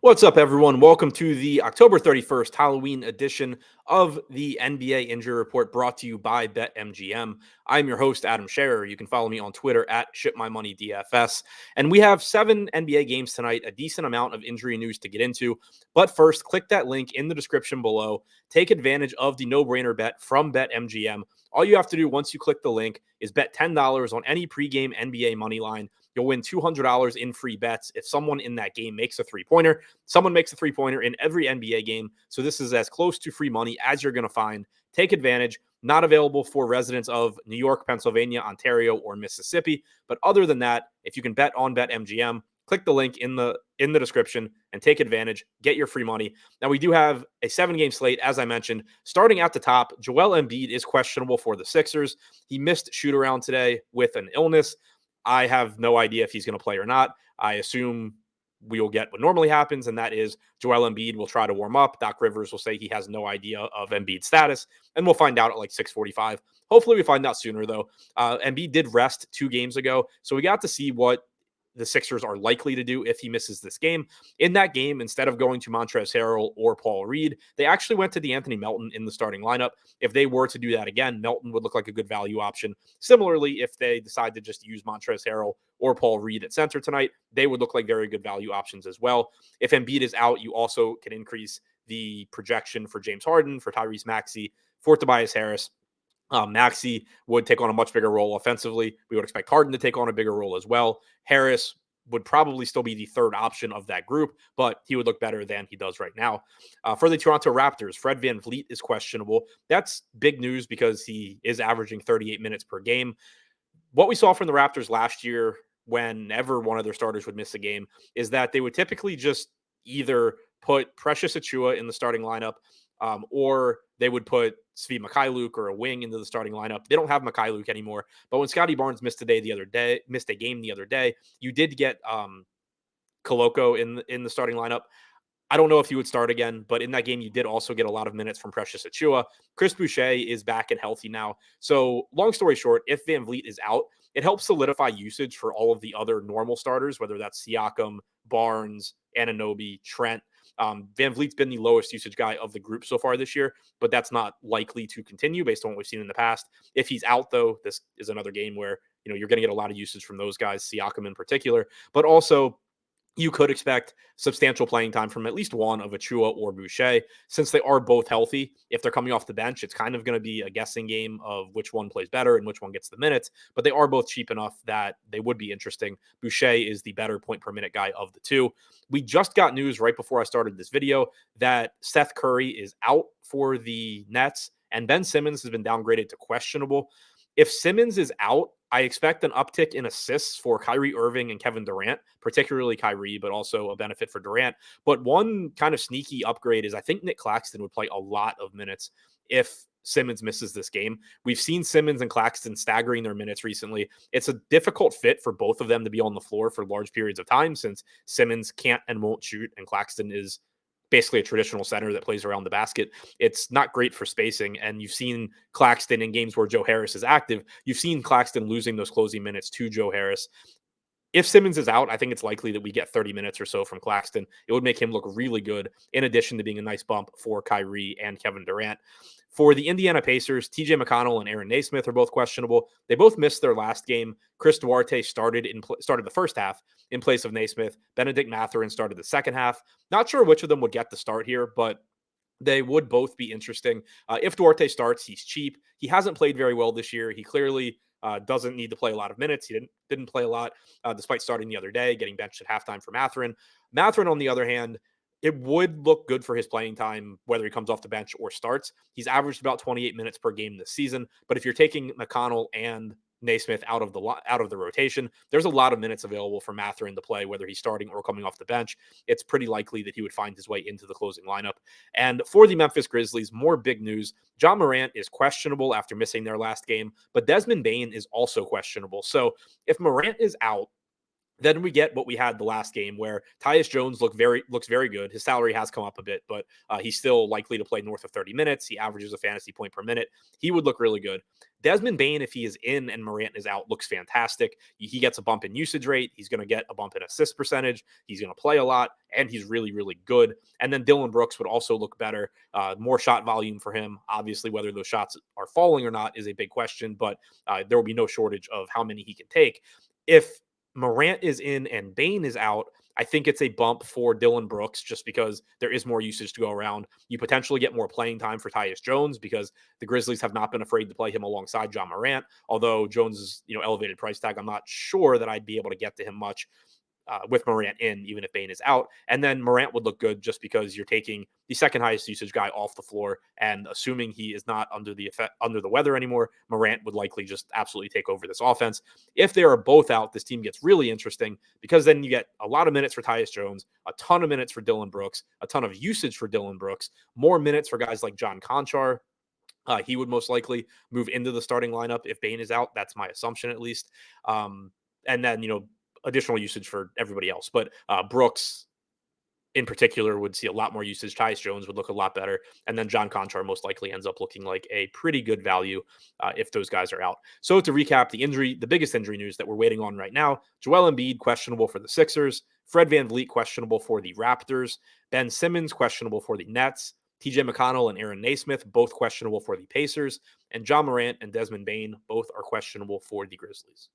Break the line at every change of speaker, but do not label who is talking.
What's up, everyone? Welcome to the October 31st Halloween edition of the NBA Injury Report brought to you by BetMGM. I'm your host, Adam Scherer. You can follow me on Twitter at ShipMyMoneyDFS. And we have 7 NBA games tonight, a decent amount of injury news to get into. But first, click that link in the description below. Take advantage of the no-brainer bet from BetMGM. All you have to do once you click the link is bet $10 on any pregame NBA money line. You'll win $200 in free bets if someone in that game makes a three-pointer. Someone makes a three-pointer in every NBA game, so this is as close to free money as you're going to find. Take advantage. Not available for residents of New York, Pennsylvania, Ontario, or Mississippi. But other than that, if you can bet on BetMGM, click the link in the description and take advantage. Get your free money. Now, we do have a 7-game slate, as I mentioned. Starting at the top, Joel Embiid is questionable for the Sixers. He missed shoot-around today with an illness. I have no idea if he's going to play or not. I assume we will get what normally happens, and that is Joel Embiid will try to warm up. Doc Rivers will say he has no idea of Embiid's status, and we'll find out at like 6:45. Hopefully we find out sooner, though. Embiid did rest 2 games ago, so we got to see what the Sixers are likely to do if he misses this game. In that game, instead of going to Montrezl Harrell or Paul Reed, they actually went to DeAnthony Melton in the starting lineup. If they were to do that again, Melton would look like a good value option. Similarly, if they decide to just use Montrezl Harrell or Paul Reed at center tonight, they would look like very good value options as well. If Embiid is out, you also can increase the projection for James Harden, for Tyrese Maxey, for Tobias Harris. Maxey would take on a much bigger role offensively. We would expect Harden to take on a bigger role as well. Harris would probably still be the third option of that group, but he would look better than he does right now. For the Toronto Raptors, Fred VanVleet is questionable. That's big news because he is averaging 38 minutes per game. What we saw from the Raptors last year, whenever one of their starters would miss a game, is that they would typically just either put Precious Achiuwa in the starting lineup, or they would put Svi Mikhailuk or a wing into the starting lineup. They don't have Mikhailuk anymore. But when Scotty Barnes missed a game the other day, you did get Koloko in the starting lineup. I don't know if he would start again, but in that game, you did also get a lot of minutes from Precious Achiuwa. Chris Boucher is back and healthy now. So long story short, if VanVleet is out, it helps solidify usage for all of the other normal starters, whether that's Siakam, Barnes, Anunoby, Trent. VanVleet's been the lowest usage guy of the group so far this year, but that's not likely to continue based on what we've seen in the past. If he's out, though, this is another game where you're going to get a lot of usage from those guys, Siakam in particular, but also you could expect substantial playing time from at least one of Achiuwa or Boucher. Since they are both healthy, if they're coming off the bench, it's kind of going to be a guessing game of which one plays better and which one gets the minutes, but they are both cheap enough that they would be interesting. Boucher is the better point per minute guy of the two. We just got news right before I started this video that Seth Curry is out for the Nets, and Ben Simmons has been downgraded to questionable. If Simmons is out, I expect an uptick in assists for Kyrie Irving and Kevin Durant, particularly Kyrie, but also a benefit for Durant. But one kind of sneaky upgrade is I think Nick Claxton would play a lot of minutes if Simmons misses this game. We've seen Simmons and Claxton staggering their minutes recently. It's a difficult fit for both of them to be on the floor for large periods of time since Simmons can't and won't shoot, and Claxton is basically a traditional center that plays around the basket. It's not great for spacing. And you've seen Claxton in games where Joe Harris is active. You've seen Claxton losing those closing minutes to Joe Harris. If Simmons is out, I think it's likely that we get 30 minutes or so from Claxton. It would make him look really good, in addition to being a nice bump for Kyrie and Kevin Durant. For the Indiana Pacers, TJ McConnell and Aaron Naismith are both questionable. They both missed their last game. Chris Duarte started the first half in place of Naismith. Benedict Mathurin started the second half. Not sure which of them would get the start here, but they would both be interesting. If Duarte starts, he's cheap. He hasn't played very well this year. He clearly doesn't need to play a lot of minutes. He didn't play a lot despite starting the other day, getting benched at halftime for Mathurin. Mathurin, on the other hand, it would look good for his playing time, whether he comes off the bench or starts. He's averaged about 28 minutes per game this season. But if you're taking McConnell and Naismith out of the rotation, there's a lot of minutes available for Mathurin to play, whether he's starting or coming off the bench. It's pretty likely that he would find his way into the closing lineup. And for the Memphis Grizzlies, more big news. John Morant is questionable after missing their last game, but Desmond Bane is also questionable. So if Morant is out, Then we get what we had the last game where Tyus Jones looks very good. His salary has come up a bit, but he's still likely to play north of 30 minutes. He averages a fantasy point per minute. He would look really good. Desmond Bane, if he is in and Morant is out, looks fantastic. He gets a bump in usage rate. He's going to get a bump in assist percentage. He's going to play a lot, and he's really, really good. And then Dylan Brooks would also look better. More shot volume for him. Obviously, whether those shots are falling or not is a big question, but there will be no shortage of how many he can take. If Morant is in and Bane is out, I think it's a bump for Dylan Brooks just because there is more usage to go around. You potentially get more playing time for Tyus Jones because the Grizzlies have not been afraid to play him alongside John Morant. Although Jones' elevated price tag, I'm not sure that I'd be able to get to him much with Morant in, even if Bane is out. And then Morant would look good just because you're taking the second highest usage guy off the floor, and assuming he is not under the weather anymore, Morant would likely just absolutely take over this offense. If they are both out, this team gets really interesting because then you get a lot of minutes for Tyus Jones, a ton of minutes for Dylan Brooks, a ton of usage for Dylan Brooks, more minutes for guys like John Conchar. He would most likely move into the starting lineup if Bane is out. That's my assumption, at least. And then, additional usage for everybody else. But Brooks, in particular, would see a lot more usage. Tyus Jones would look a lot better. And then John Conchar most likely ends up looking like a pretty good value if those guys are out. So to recap, the biggest injury news that we're waiting on right now, Joel Embiid questionable for the Sixers, Fred VanVleet questionable for the Raptors, Ben Simmons questionable for the Nets, TJ McConnell and Aaron Naismith, both questionable for the Pacers, and John Morant and Desmond Bane, both are questionable for the Grizzlies.